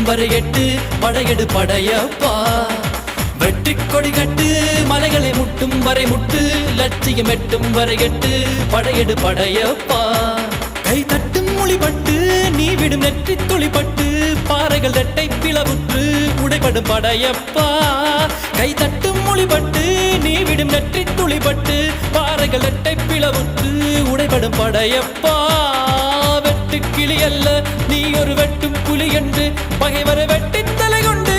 வரை எட்டு படையெடு படையப்பா. வெற்றி கொடி கட்டு மலைகளை முட்டும் வரை முட்டு லட்சியம் எட்டும் வரை எட்டு படையெடு படையப்பா. கை தட்டும் மொழிபட்டு நீ விடும் நெற்றி துளிப்பட்டு பாறைகள் ரெட்டை பிளவுற்று உடைபடும் படையப்பா. கை தட்டும் மொழிபட்டு நீ விடும் நெற்றி துளிப்பட்டு பாறைகள் ரெட்டை பிளவுற்று உடைபடும் படையப்பா. வெட்டு கிளி அல்ல நீ ஒரு வெட்டும் புலி என்று பகைவரை வெட்டி தலை கொண்டு